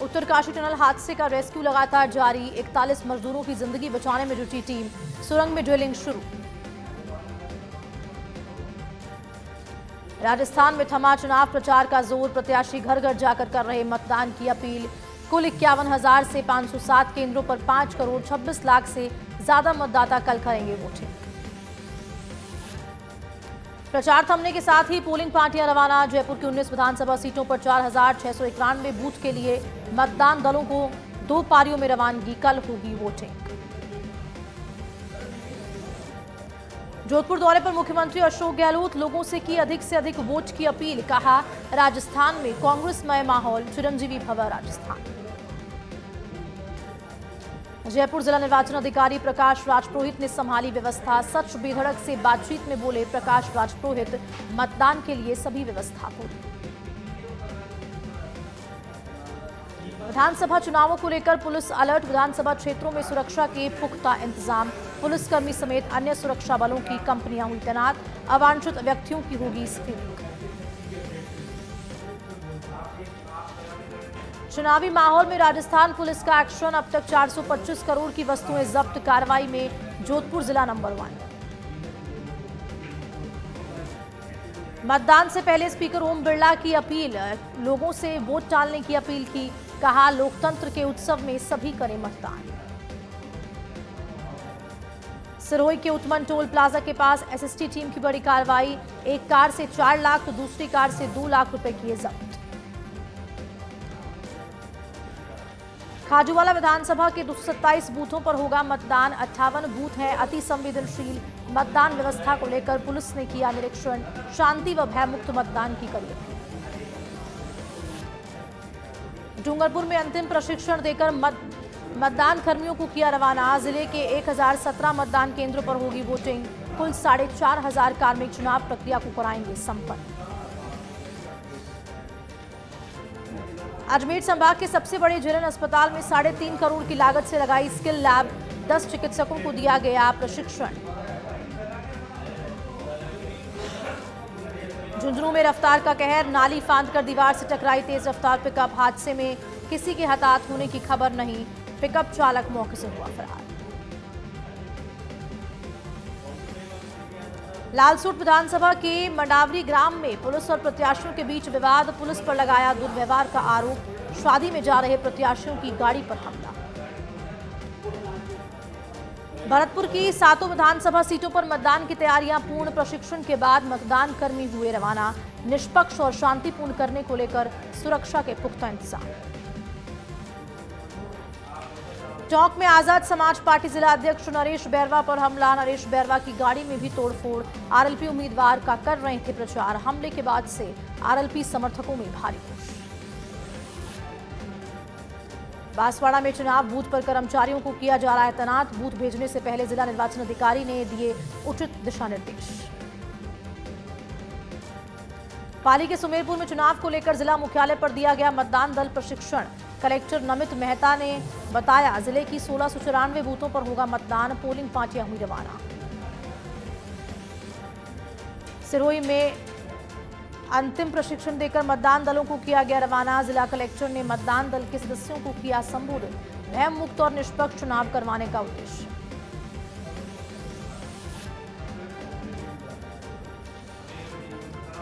Uttarkashi tunnel हादसे का rescue लगातार जारी। 41 मजदूरों की जिंदगी बचाने में जुटी टीम। सुरंग में ड्रिलिंग शुरू। राजस्थान में थमा चुनाव प्रचार का जोर। प्रत्याशी घर घर जाकर कर रहे मतदान की अपील। कुल 51,000 से 507 केंद्रों पर 5 करोड़ 26 लाख से ज्यादा मतदाता कल करेंगे वोटिंग। प्रचार थमने के साथ ही पोलिंग पार्टियां रवाना। जयपुर की 19 विधानसभा सीटों पर 4,691 बूथ के लिए मतदान दलों को 2 पारियों में रवानगी। कल होगी वोटिंग। जोधपुर दौरे पर मुख्यमंत्री अशोक गहलोत। लोगों से की अधिक से अधिक वोट की अपील। कहा, राजस्थान में कांग्रेसमय माहौल, चिरंजीवी भव राजस्थान। जयपुर जिला निर्वाचन अधिकारी प्रकाश राजपुरोहित ने संभाली व्यवस्था। सच बेधड़क से बातचीत में बोले प्रकाश राजपुरोहित। मतदान के लिए सभी व्यवस्था पूरी। विधानसभा चुनावों को लेकर पुलिस अलर्ट। विधानसभा क्षेत्रों में सुरक्षा के पुख्ता इंतजाम। पुलिसकर्मी समेत अन्य सुरक्षा बलों की कंपनियां हुई तैनात। अवांछित व्यक्तियों की होगी स्क्रीनिंग। चुनावी माहौल में राजस्थान पुलिस का एक्शन। अब तक 425 करोड़ की वस्तुएं जब्त। कार्रवाई में जोधपुर जिला नंबर 1। मतदान से पहले स्पीकर ओम बिरला की अपील। लोगों से वोट डालने की अपील की। कहा, लोकतंत्र के उत्सव में सभी करें मतदान। सिरोही के उत्तमन टोल प्लाजा के पास एसएसटी टीम की बड़ी कार्रवाई। एक कार से 4 लाख तो दूसरी कार से 2 लाख रुपए किए जब्त। खाजूवाला विधानसभा के 227 बूथों पर होगा मतदान। 58 बूथ हैं अति संवेदनशील। मतदान व्यवस्था को लेकर पुलिस ने किया निरीक्षण। शांति व भयमुक्त मतदान की कड़ी अपील। डूंगरपुर में अंतिम प्रशिक्षण देकर मतदान कर्मियों को किया रवाना। जिले के 1017 मतदान केंद्रों पर होगी वोटिंग। कुल 4,500 कार्मिक चुनाव प्रक्रिया को कराएंगे संपन्न। अजमेर संभाग के सबसे बड़े झेलन अस्पताल में 3.5 करोड़ की लागत से लगाई स्किल लैब। 10 चिकित्सकों को दिया गया प्रशिक्षण। झुंझुनू में रफ्तार का कहर। नाली फांद कर दीवार से टकराई तेज रफ्तार पिकअप। हादसे में किसी के हताहत होने की खबर नहीं। पिकअप चालक मौके से हुआ फरार। लालसूट विधानसभा के मंडावरी ग्राम में पुलिस और प्रत्याशियों के बीच विवाद। पुलिस पर लगाया दुर्व्यवहार का आरोप। शादी में जा रहे प्रत्याशियों की गाड़ी पर हमला। भरतपुर की 7 विधानसभा सीटों पर मतदान की तैयारियां पूर्ण। प्रशिक्षण के बाद मतदान कर्मी हुए रवाना। निष्पक्ष और शांतिपूर्ण करने को लेकर सुरक्षा के पुख्ता इंतजाम। टोंक में आजाद समाज पार्टी जिला अध्यक्ष नरेश बैरवा पर हमला। नरेश बैरवा की गाड़ी में भी तोड़फोड़। आरएलपी उम्मीदवार का कर रहे थे प्रचार। हमले के बाद से आरएलपी समर्थकों में भारी रोष। बांसवाड़ा में चुनाव बूथ पर कर्मचारियों को किया जा रहा है तैनात। बूथ भेजने से पहले जिला निर्वाचन अधिकारी ने दिए उचित दिशा निर्देश। पाली के सुमेरपुर में चुनाव को लेकर जिला मुख्यालय पर दिया गया मतदान दल प्रशिक्षण। कलेक्टर नमित मेहता ने बताया, जिले की 1694 बूथों पर होगा मतदान। पोलिंग पार्टियां हुई रवाना। सिरोही में अंतिम प्रशिक्षण देकर मतदान दलों को किया गया रवाना। जिला कलेक्टर ने मतदान दल के सदस्यों को किया संबोधित। भय मुक्त और निष्पक्ष चुनाव करवाने का उद्देश्य।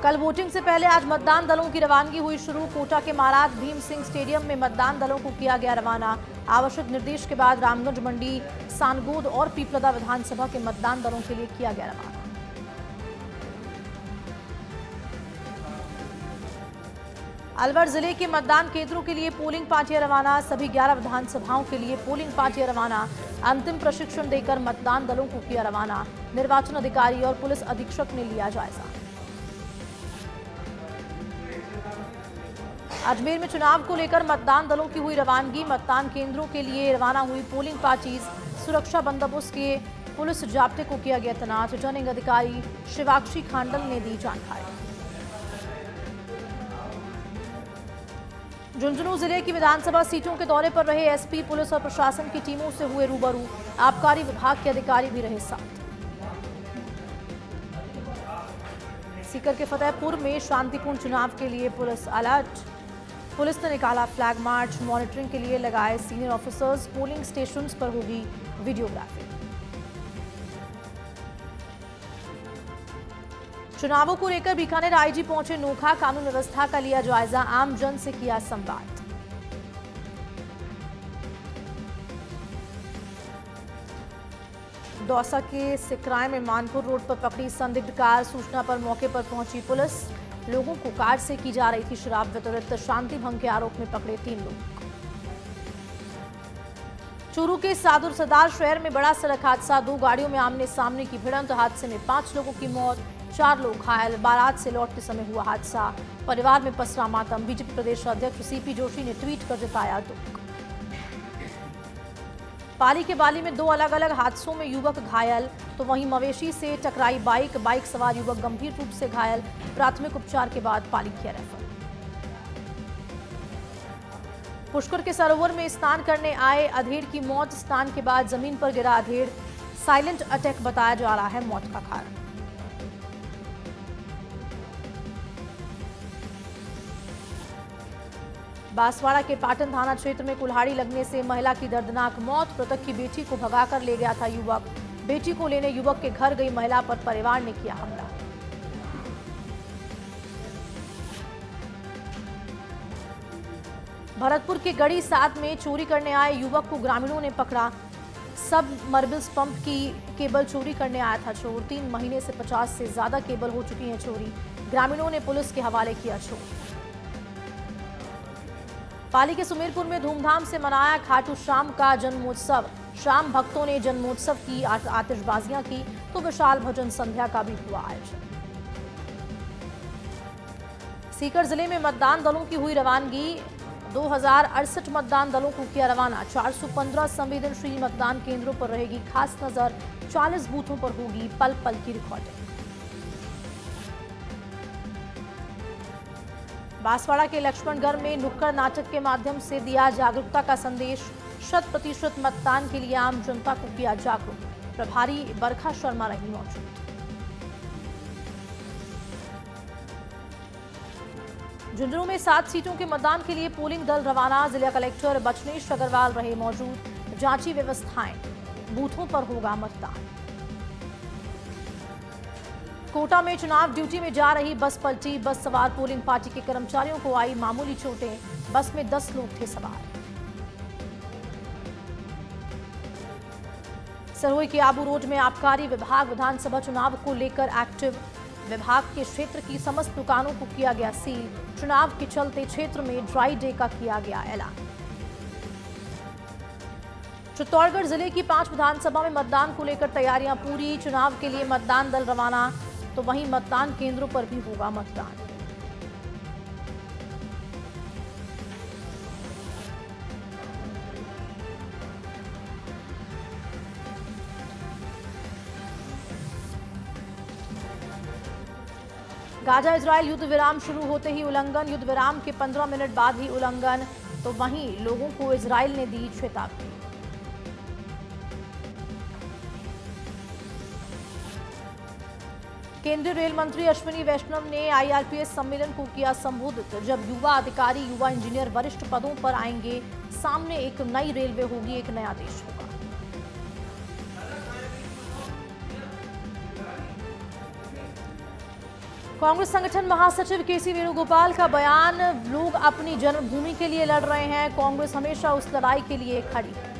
कल वोटिंग से पहले आज मतदान दलों की रवानगी हुई शुरू। कोटा के महाराज भीम सिंह स्टेडियम में मतदान दलों को किया गया रवाना। आवश्यक निर्देश के बाद रामगंज मंडी, सानगोद और पीपलदा विधानसभा के मतदान दलों के लिए किया गया रवाना। अलवर जिले के मतदान केंद्रों के लिए पोलिंग पार्टियां रवाना। सभी 11 विधानसभाओं के लिए पोलिंग पार्टियां रवाना। अंतिम प्रशिक्षण देकर मतदान दलों को किया रवाना। निर्वाचन अधिकारी और पुलिस अधीक्षक ने लिया जायजा। अजमेर में चुनाव को लेकर मतदान दलों की हुई रवानगी। मतदान केंद्रों के लिए रवाना हुई पोलिंग पार्टीज। सुरक्षा बंदोबस्त के पुलिस जाब्ते को किया गया तैनात। रिटर्निंग अधिकारी शिवाक्षी खांडल ने दी जानकारी। झुंझुनू जिले की विधानसभा सीटों के दौरे पर रहे एसपी। पुलिस और प्रशासन की टीमों से हुए रूबरू। आबकारी विभाग के अधिकारी भी रहे साथ। सीकर के फतेहपुर में शांतिपूर्ण चुनाव के लिए पुलिस अलर्ट। पुलिस ने निकाला फ्लैग मार्च, मॉनिटरिंग के लिए लगाए सीनियर ऑफिसर्स, पोलिंग स्टेशंस पर होगी वीडियोग्राफी। चुनावों को लेकर बीकानेर आईजी पहुंचे नोखा, कानून व्यवस्था का लिया जायजा, आम जन से किया संवाद। दौसा के सिकराय में मानपुर रोड पर पकड़ी संदिग्ध कार, सूचना पर मौके पर पहुंची पुलिस। लोगों को कार से की जा रही थी शराब वितरित, शांति भंग के आरोप में पकड़े 3 लोग। चूरू के सादुर सदार शहर में बड़ा सड़क हादसा, 2 गाड़ियों में आमने सामने की भिड़ंत, हादसे में 5 लोगों की मौत, 4 लोग घायल। बारात से लौटते समय हुआ हादसा, परिवार में पसरा मातम। बीजेपी प्रदेश अध्यक्ष सीपी जोशी ने ट्वीट कर जताया दुख। पाली के बाली में 2 अलग अलग हादसों में युवक घायल, तो वहीं मवेशी से टकराई बाइक सवार युवक गंभीर रूप से घायल, प्राथमिक उपचार के बाद पाली किया रेफर। पुष्कर के सरोवर में स्नान करने आए अधेड़ की मौत, स्नान के बाद जमीन पर गिरा अधेड़, साइलेंट अटैक बताया जा रहा है मौत का कारण। बांसवाड़ा के पाटन थाना क्षेत्र में कुल्हाड़ी लगने से महिला की दर्दनाक मौत, मृतक की बेटी को भगाकर ले गया था युवक, बेटी को लेने युवक के घर गई महिला पर परिवार ने किया हमला। भरतपुर के गढ़ी 7 में चोरी करने आए युवक को ग्रामीणों ने पकड़ा, सब मर्बिल्स पंप की केबल चोरी करने आया था चोर, 3 महीने से 50 से ज्यादा केबल हो चुकी है चोरी, ग्रामीणों ने पुलिस के हवाले किया चोर। पाली के सुमेरपुर में धूमधाम से मनाया खाटू श्याम का जन्मोत्सव, श्याम भक्तों ने जन्मोत्सव की आतिशबाजियां की, तो विशाल भजन संध्या का भी हुआ आयोजन। सीकर जिले में मतदान दलों की हुई रवानगी, 2068 मतदान दलों को किया रवाना, 415 संवेदनशील मतदान केंद्रों पर रहेगी खास नजर, 40 बूथों पर होगी पल पल की रिकॉर्डिंग। बांसवाड़ा के लक्ष्मणगढ़ में नुक्कड़ नाटक के माध्यम से दिया जागरूकता का संदेश, 100% मतदान के लिए आम जनता को किया जागरूक, प्रभारी बरखा शर्मा रही मौजूद। झुंझुनू में 7 सीटों के मतदान के लिए पोलिंग दल रवाना, जिला कलेक्टर बचनेश अग्रवाल रहे मौजूद, जांची व्यवस्थाएं, बूथों पर होगा मतदान। कोटा में चुनाव ड्यूटी में जा रही बस पलटी, बस सवार पोलिंग पार्टी के कर्मचारियों को आई मामूली चोटें, बस में 10 लोग थे सवार। सरोई के आबू रोड में आबकारी विभाग विधानसभा चुनाव को लेकर एक्टिव, विभाग के क्षेत्र की समस्त दुकानों को किया गया सील, चुनाव के चलते क्षेत्र में ड्राई डे का किया गया ऐलान। चित्तौड़गढ़ जिले की 5 विधानसभा में मतदान को लेकर तैयारियां पूरी, चुनाव के लिए मतदान दल रवाना, तो वहीं मतदान केंद्रों पर भी होगा मतदान। गाजा इजरायल युद्ध विराम शुरू होते ही उल्लंघन, युद्ध विराम के 15 मिनट बाद ही उल्लंघन, तो वहीं लोगों को इजरायल ने दी चेतावनी। केंद्रीय रेल मंत्री अश्विनी वैष्णव ने आईआरपीएस सम्मेलन को किया संबोधित, जब युवा अधिकारी, युवा इंजीनियर वरिष्ठ पदों पर आएंगे, सामने एक नई रेलवे होगी, एक नया देश होगा। कांग्रेस संगठन महासचिव केसी वेणुगोपाल का बयान, लोग अपनी जन्मभूमि के लिए लड़ रहे हैं, कांग्रेस हमेशा उस लड़ाई के लिए खड़ी है।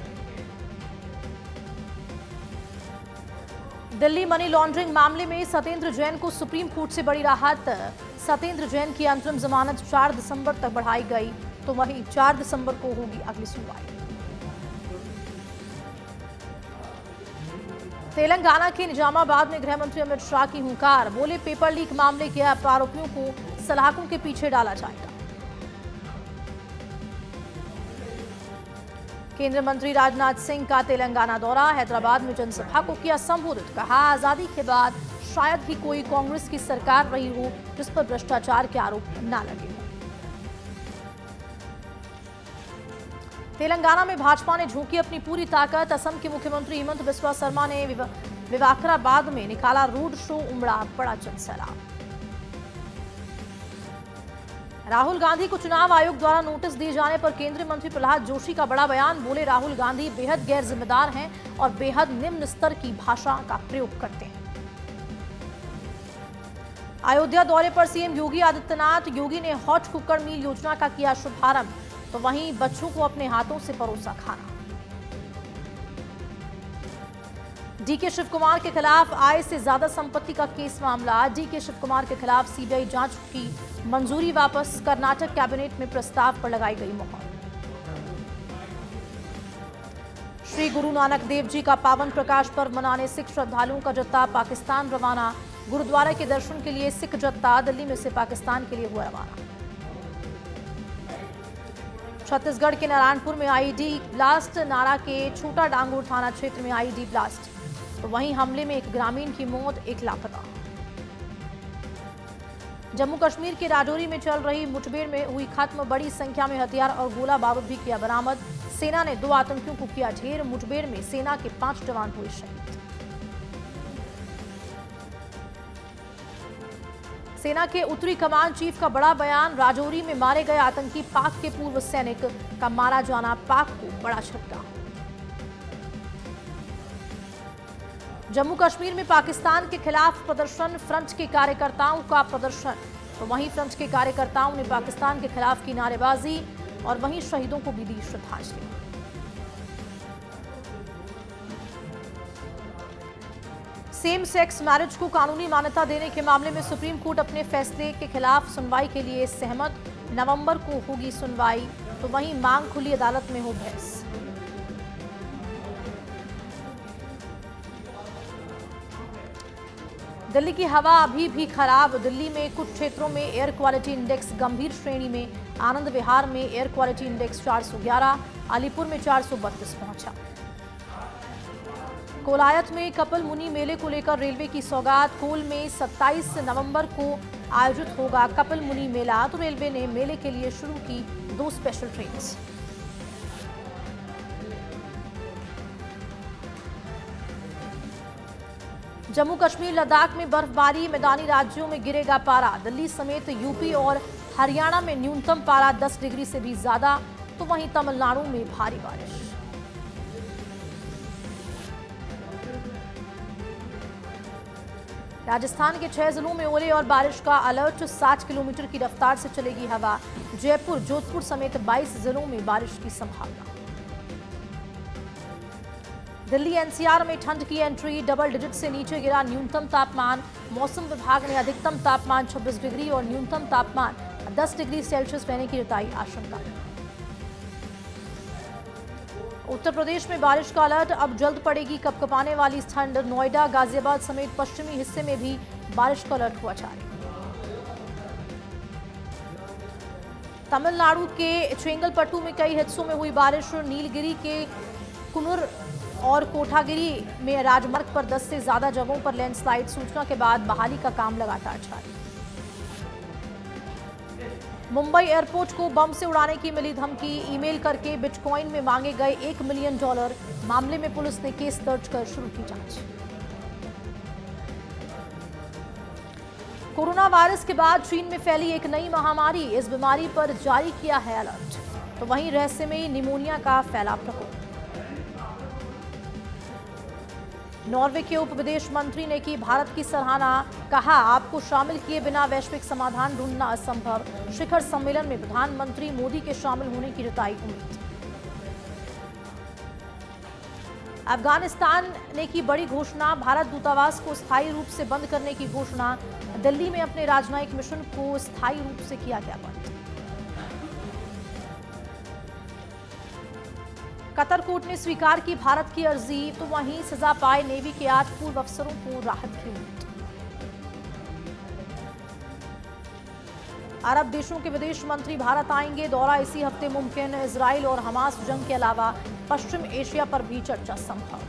दिल्ली मनी लॉन्ड्रिंग मामले में सत्येंद्र जैन को सुप्रीम कोर्ट से बड़ी राहत, सत्येंद्र जैन की अंतरिम जमानत 4 दिसंबर तक बढ़ाई गई, तो वहीं 4 दिसंबर को होगी अगली सुनवाई। तेलंगाना के निजामाबाद में गृह मंत्री अमित शाह की हुंकार, बोले पेपर लीक मामले के आरोपियों को सलाखों के पीछे डाला जाएगा। केंद्रीय मंत्री राजनाथ सिंह का तेलंगाना दौरा, हैदराबाद में जनसभा को किया संबोधित, कहा आजादी के बाद शायद ही कोई कांग्रेस की सरकार रही हो जिस पर भ्रष्टाचार के आरोप न लगे हों। तेलंगाना में भाजपा ने झोंकी अपनी पूरी ताकत, असम के मुख्यमंत्री हेमंत बिस्वा शर्मा ने विवाकराबाद में निकाला रोड शो, उमड़ा बड़ा जनसैलाब। राहुल गांधी को चुनाव आयोग द्वारा नोटिस दिए जाने पर केंद्रीय मंत्री प्रहलाद जोशी का बड़ा बयान। बोले, राहुल गांधी बेहद गैर जिम्मेदार हैं और बेहद निम्न स्तर की भाषा का प्रयोग करते हैं। अयोध्या दौरे पर सीएम योगी आदित्यनाथ। योगी ने हॉट कुकर मील योजना का किया शुभारंभ, तो वहीं बच्चों को अपने हाथों से परोसा खाना। डीके शिव कुमार के खिलाफ आय से ज्यादा संपत्ति का केस मामला। डीके शिव कुमार के खिलाफ सीबीआई जांच की मंजूरी वापस। कर्नाटक कैबिनेट में प्रस्ताव पर लगाई गई मोहर। श्री गुरु नानक देव जी का पावन प्रकाश पर्व मनाने सिख श्रद्धालुओं का जत्था पाकिस्तान रवाना। गुरुद्वारा के दर्शन के लिए सिख जत्था दिल्ली में से पाकिस्तान के लिए हुआ रवाना। छत्तीसगढ़ के नारायणपुर में आईईडी ब्लास्ट। नारा के छोटा डांगूर थाना क्षेत्र में आईईडी ब्लास्ट, तो वहीं हमले में एक ग्रामीण की मौत, एक लापता। जम्मू कश्मीर के राजौरी में चल रही मुठभेड़ में हुई खत्म। बड़ी संख्या में हथियार और गोला बारूद भी किया बरामद। सेना ने 2 आतंकियों को किया ढेर। मुठभेड़ में सेना के 5 जवान हुए शहीद। सेना के उत्तरी कमान चीफ का बड़ा बयान। राजौरी में मारे गए आतंकी पाक के पूर्व सैनिक का मारा जाना पाक को बड़ा झटका। जम्मू कश्मीर में पाकिस्तान के खिलाफ प्रदर्शन। फ्रंट के कार्यकर्ताओं का प्रदर्शन, तो वहीं फ्रंट के कार्यकर्ताओं ने पाकिस्तान के खिलाफ की नारेबाजी और वहीं शहीदों को भी दी श्रद्धांजलि। सेम सेक्स मैरिज को कानूनी मान्यता देने के मामले में सुप्रीम कोर्ट अपने फैसले के खिलाफ सुनवाई के लिए सहमत। नवंबर को होगी सुनवाई, तो वहीं मांग खुली अदालत में हो बहस। दिल्ली की हवा अभी भी खराब। दिल्ली में कुछ क्षेत्रों में एयर क्वालिटी इंडेक्स गंभीर श्रेणी में। आनंद विहार में एयर क्वालिटी इंडेक्स 411, अलीपुर में 432 पहुंचा। कोलायत में कपिल मुनि मेले को लेकर रेलवे की सौगात। कोल में 27 नवंबर को आयोजित होगा कपिल मुनि मेला, तो रेलवे ने मेले के लिए शुरू की 2 स्पेशल ट्रेन। जम्मू कश्मीर लद्दाख में बर्फबारी। मैदानी राज्यों में गिरेगा पारा। दिल्ली समेत यूपी और हरियाणा में न्यूनतम पारा 10 डिग्री से भी ज्यादा, तो वहीं तमिलनाडु में भारी बारिश। राजस्थान के 6 जिलों में ओले और बारिश का अलर्ट। 60 किलोमीटर की रफ्तार से चलेगी हवा। जयपुर, जोधपुर समेत 22 जिलों में बारिश की संभावना। दिल्ली एनसीआर में ठंड की एंट्री। डबल डिजिट से नीचे गिरा न्यूनतम तापमान। मौसम विभाग ने अधिकतम तापमान 26 डिग्री और न्यूनतम तापमान 10 डिग्री सेल्सियस रहने की जताई आशंका। उत्तर प्रदेश में बारिश का अलर्ट। अब जल्द पड़ेगी कपकपाने वाली ठंड। नोएडा, गाजियाबाद समेत पश्चिमी हिस्से में भी बारिश का अलर्ट हुआ जारी। तमिलनाडु के चेंगलपट्टू में कई हिस्सों में हुई बारिश। नीलगिरी के कुनूर और कोठागिरी में राजमार्ग पर 10 से ज्यादा जगहों पर लैंडस्लाइड। सूचना के बाद बहाली का काम लगातार जारी। मुंबई एयरपोर्ट को बम से उड़ाने की मिली धमकी। ईमेल करके बिटकॉइन में मांगे गए $1 मिलियन। मामले में पुलिस ने केस दर्ज कर शुरू की जांच। कोरोना वायरस के बाद चीन में फैली एक नई महामारी। इस बीमारी पर जारी किया है अलर्ट, तो वहीं रहस्यमयी निमोनिया का फैला प्रकोप। नॉर्वे के उप विदेश मंत्री ने की भारत की सराहना। कहा, आपको शामिल किए बिना वैश्विक समाधान ढूंढना असंभव। शिखर सम्मेलन में प्रधानमंत्री मोदी के शामिल होने की जताई उम्मीद। अफगानिस्तान ने की बड़ी घोषणा। भारत दूतावास को स्थायी रूप से बंद करने की घोषणा। दिल्ली में अपने राजनयिक मिशन को स्थायी रूप से किया गया बंद। कतर कोर्ट ने स्वीकार की भारत की अर्जी, तो वहीं सजा पाए नेवी के 8 पूर्व अफसरों को राहत की उम्मीद। अरब देशों के विदेश मंत्री भारत आएंगे। दौरा इसी हफ्ते मुमकिन। इजराइल और हमास जंग के अलावा पश्चिम एशिया पर भी चर्चा संभव।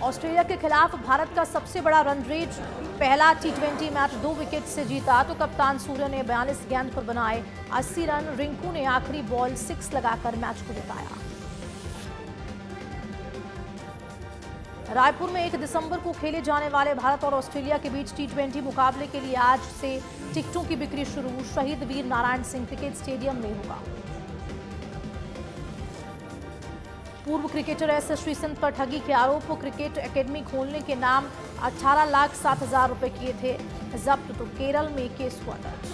ऑस्ट्रेलिया के खिलाफ भारत का सबसे बड़ा रन रेट। पहला T20 मैच 2 विकेट से जीता, तो कप्तान सूर्य ने 42 गेंद पर बनाए 80 रन। रिंकू ने आखिरी बॉल 6 लगाकर मैच को जिताया। रायपुर में 1 दिसंबर को खेले जाने वाले भारत और ऑस्ट्रेलिया के बीच T20 मुकाबले के लिए आज से टिकटों की बिक्री शुरू। शहीद वीर नारायण सिंह क्रिकेट स्टेडियम में होगा। पूर्व क्रिकेटर एस श्रीसंत पर ठगी के आरोप। क्रिकेट एकेडमी खोलने के नाम 18,07,000 रुपए किए थे जब्त, तो केरल में केस हुआ दर्ज।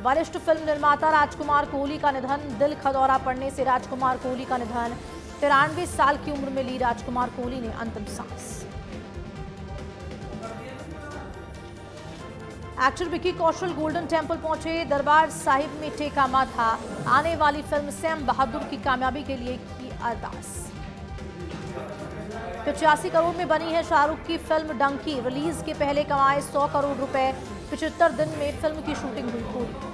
वरिष्ठ फिल्म निर्माता राजकुमार कोहली का निधन। दिल का दौरा पड़ने से राजकुमार कोहली का निधन। 93 साल की उम्र में ली राजकुमार कोहली ने अंतिम सांस। Actor Vicky Kaushal golden temple पहुंचे। दरबार साहिब में टेका माथा। आने वाली फिल्म सैम बहादुर की कामयाबी के लिए की अरदास। 85 करोड़ में बनी है शाहरुख की फिल्म डंकी। रिलीज के पहले कमाए 100 करोड़ रुपए। 75 दिन में फिल्म की शूटिंग हुई पूरी।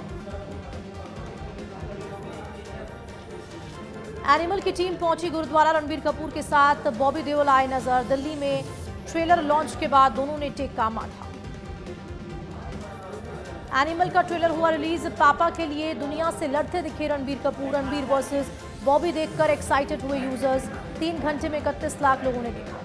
एनिमल की टीम पहुंची गुरुद्वारा। रणबीर कपूर के साथ बॉबी देओल आए नजर। दिल्ली में ट्रेलर लॉन्च के बाद दोनों ने टेका माथा। एनिमल का ट्रेलर हुआ रिलीज। पापा के लिए दुनिया से लड़ते दिखे रणबीर कपूर। रणबीर वर्सेस बॉबी देखकर एक्साइटेड हुए यूजर्स। 3 घंटे में 31 लाख लोगों ने देखा।